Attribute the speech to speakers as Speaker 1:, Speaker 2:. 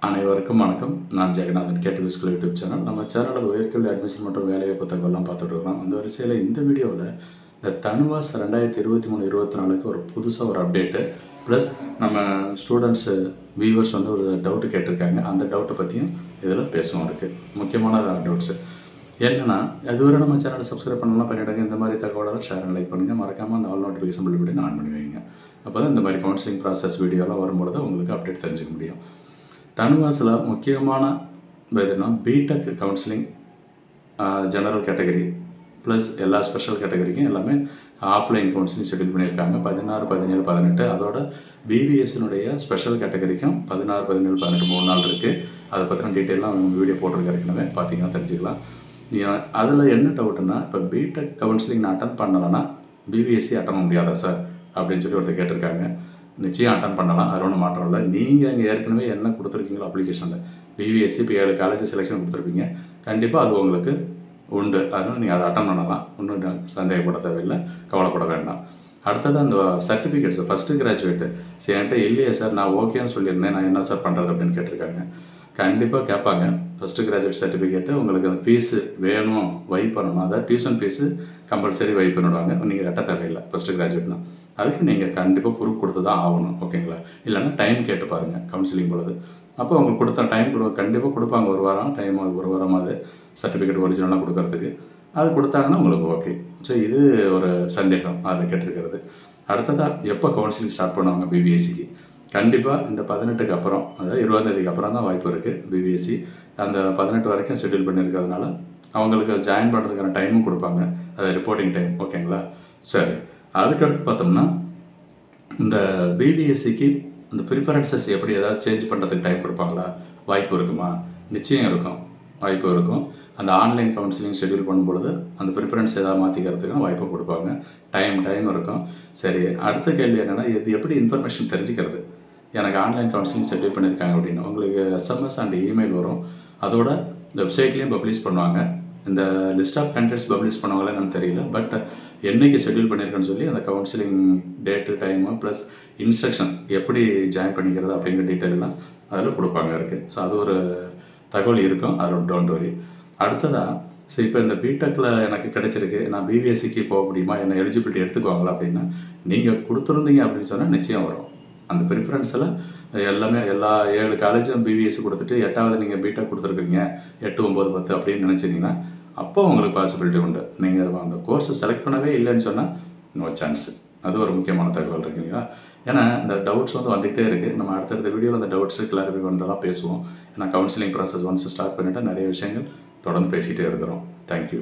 Speaker 1: அனைவருக்கும் வணக்கம். நான் ஜெகநாதன் ktvschool யூடியூப் சேனல். நம்ம சேனலில் உயர்கல்வி அட்மிஷன் மற்றும் வேலைவாய்ப்பு தகவலாம் பார்த்துட்டு இருக்கோம். அந்த வரிசையில் இந்த வீடியோவில் இந்த தனுவாஸ் 2023-24க்கு ஒரு புதுசாக ஒரு அப்டேட்டு ப்ளஸ் நம்ம ஸ்டூடெண்ட்ஸு வியூவர்ஸ் வந்து ஒரு டவுட்டு கேட்டிருக்காங்க. அந்த டவுட்டை பற்றியும் இதில் பேசுவோம். இருக்குது முக்கியமான டவுட்ஸு என்னென்னா, அதுவரை நம்ம சேனலை சப்ஸ்கிரைப் பண்ணலாம் பண்ணிவிடுங்க. இந்த மாதிரி தகவலெல்லாம் ஷேர் அண்ட் லைக் பண்ணுங்கள். மறக்காமல் அந்த ஆல் நோட்டிஃபிகேஷன் பில் பண்ணி ஆன் பண்ணி வைங்க. அப்போ தான் இந்த மாதிரி கவுன்சிலிங் ப்ராசஸ் வீடியோலாம் வரும்பொழுது உங்களுக்கு அப்டேட் தெரிஞ்சுக்க முடியும். தனுவாஸில் முக்கியமான எதுனா BTech counselling general category plus எல்லா ஸ்பெஷல் கேட்டகரிக்கும் எல்லாமே ஆஃப்லைன் கவுன்சிலிங் ஷெட்யூல் பண்ணியிருக்காங்க. 16, 17, 18. அதோட BVSனுடைய ஸ்பெஷல் கேட்டகரிக்கும் 16, 17, 18 3 நாள் இருக்குது. அதை பற்றின டீட்டெயிலாம் வீடியோ போட்டிருக்க ஏற்கனவே பார்த்தீங்கன்னா தெரிஞ்சுக்கலாம். அதில் என்ன டவுட்டுன்னா, இப்போ BTech கவுன்சிலிங் நான் அட்டன் பண்ணலைன்னா BVSc அட்டன் பண்ண முடியாதா சார் அப்படின்னு சொல்லி ஒருத்தர் கேட்டிருக்காங்க. நிச்சயம் அட்டன் பண்ணலாம், அது ஒன்றும் மாற்றம் இல்லை. நீங்கள் அங்கே ஏற்கனவே என்ன கொடுத்துருக்கீங்களோ அப்ளிகேஷனில் BVSc இப்போ 7 காலேஜ் செலெக்ஷன் கொடுத்துருப்பீங்க, கண்டிப்பாக அது உங்களுக்கு உண்டு. அதனால் நீங்கள் அதை அட்டன் பண்ணலாம், ஒன்றும் சந்தேகப்பட தேவையில்லை, கவலைப்பட வேண்டாம். அடுத்தது அந்த சர்டிஃபிகேட்ஸ் ஃபஸ்ட்டு கிராஜுவேட்டு சரி என்கிட்ட இல்லையே சார், நான் ஓகேன்னு சொல்லியிருந்தேன், நான் என்ன சார் பண்ணுறது அப்படின்னு கேட்டிருக்காங்க. கண்டிப்பாக கேட்பாங்க. ஃபஸ்ட்டு கிராஜுவேட் சர்டிஃபிகேட்டு உங்களுக்கு அந்த ஃபீஸு வேணும், வைப் பண்ணணும். அதாவது டியூஷன் ஃபீஸு கம்பல்சரி வைப் பண்ணிவிடுவாங்க. நீங்கள் கட்ட தேவையில்லை ஃபஸ்ட்டு கிராஜுவேட்னா. அதுக்கு நீங்கள் கண்டிப்பாக ப்ரூஃப் கொடுத்து தான் ஆகணும், ஓகேங்களா? இல்லைன்னா டைம் கேட்டு பாருங்கள் கவுன்சிலிங் பொழுது. அப்போ உங்களுக்கு கொடுத்த டைம் கண்டிப்பாக கொடுப்பாங்க, ஒரு வாரம் டைம், ஒரு வாரமாவது சர்டிஃபிகேட் ஒரிஜினலாக கொடுக்கறதுக்கு. அது கொடுத்தாங்கன்னா உங்களுக்கு ஓகே. ஸோ இது ஒரு சந்தேகம் அதில் கேட்டிருக்கிறது. அடுத்ததாக எப்போ கவுன்சிலிங் ஸ்டார்ட் பண்ணுவாங்க BVScக்கு? கண்டிப்பாக இந்த 18க்கு அப்புறம், அதாவது 20ஆம் தேதிக்கு அப்புறம் தான் வாய்ப்பு இருக்குது. BVSc அந்த 18 வரைக்கும் ஷெட்யூல் பண்ணியிருக்கிறதுனால அவங்களுக்கு ஜாயின் பண்ணுறதுக்கான டைமும் கொடுப்பாங்க, அது ரிப்போர்ட்டிங் டைம், ஓகேங்களா? சரி, அதுக்கடுத்து பார்த்தோம்னா இந்த BVScக்கு இந்த ப்ரிஃபரன்சஸ் எப்படி ஏதாவது சேஞ்ச் பண்ணுறதுக்கு டைம் கொடுப்பாங்களா? வாய்ப்பு இருக்குமா? நிச்சயம் இருக்கும், வாய்ப்பு இருக்கும். அந்த ஆன்லைன் கவுன்சிலிங் ஷெட்யூல் பண்ணும்பொழுது அந்த ப்ரிஃபரன்ஸ் ஏதாவது மாற்றிக்கிறதுக்கான வாய்ப்பும் கொடுப்பாங்க, டைம் இருக்கும். சரி, அடுத்த கேள்வி என்னென்னா, இது எப்படி இன்ஃபர்மேஷன் தெரிஞ்சுக்கிறது? எனக்கு ஆன்லைன் கவுன்சிலிங் ஷெட்யூல் பண்ணியிருக்காங்க அப்படின்னு உங்களுக்கு SMS அண்ட் இமெயில் வரும். அதோட வெப்சைட்லேயும் பப்ளிஷ் பண்ணுவாங்க. இந்த லிஸ்ட் ஆஃப் கேண்டிடேட்ஸ் பப்ளிஷ் பண்ணுவாங்களே என்னன்னு தெரியல, பட் என்றைக்கு ஷெட்யூல் பண்ணியிருக்கேன்னு சொல்லி அந்த counselling date, time plus instruction எப்படி ஜாயின் பண்ணிக்கிறது அப்படிங்கிற டீட்டெயிலெலாம் அதில் கொடுப்பாங்க இருக்குது. ஸோ அது ஒரு தகவல் இருக்கும், அது டோன்ட் வரி. அடுத்ததாக சரி, இப்போ இந்த BTechல எனக்கு கிடைச்சிருக்கு, நான் BVScக்கு போக முடியுமா, என்ன எலிஜிபிலிட்டி எடுத்துக்குவாங்களா அப்படின்னா, நீங்கள் கொடுத்துருந்தீங்க அப்படின்னு சொன்னால் நிச்சயம் வரும். அந்த ப்ரிஃபரன்ஸில் எல்லாமே எல்லா 7 காலேஜும் BVSc கொடுத்துட்டு 8வது நீங்கள் BTech கொடுத்துருக்குறீங்க, 8, 9, 10 அப்படின்னு நினச்சிங்கன்னா அப்போ உங்களுக்கு பாசிபிலிட்டி உண்டு. நீங்கள் அந்த கோர்ஸை செலக்ட் பண்ணவே இல்லைன்னு சொன்னால் நோ சான்ஸ். அது ஒரு முக்கியமான தகவல் இருக்குங்களா? ஏன்னா இந்த டவுட்ஸ் வந்து வந்துகிட்டே இருக்குது. நம்ம அடுத்தடுத்த வீடியோவில் அந்த டவுட்ஸு கிளாரிஃபை பண்ணுறதெல்லாம் பேசுவோம். ஏன்னா கவுன்சிலிங் ப்ராசஸ் ஒன்ஸ் ஸ்டார்ட் பண்ணிவிட்டால் நிறைய விஷயங்கள் தொடர்ந்து பேசிகிட்டே இருக்கிறோம். தேங்க்யூ.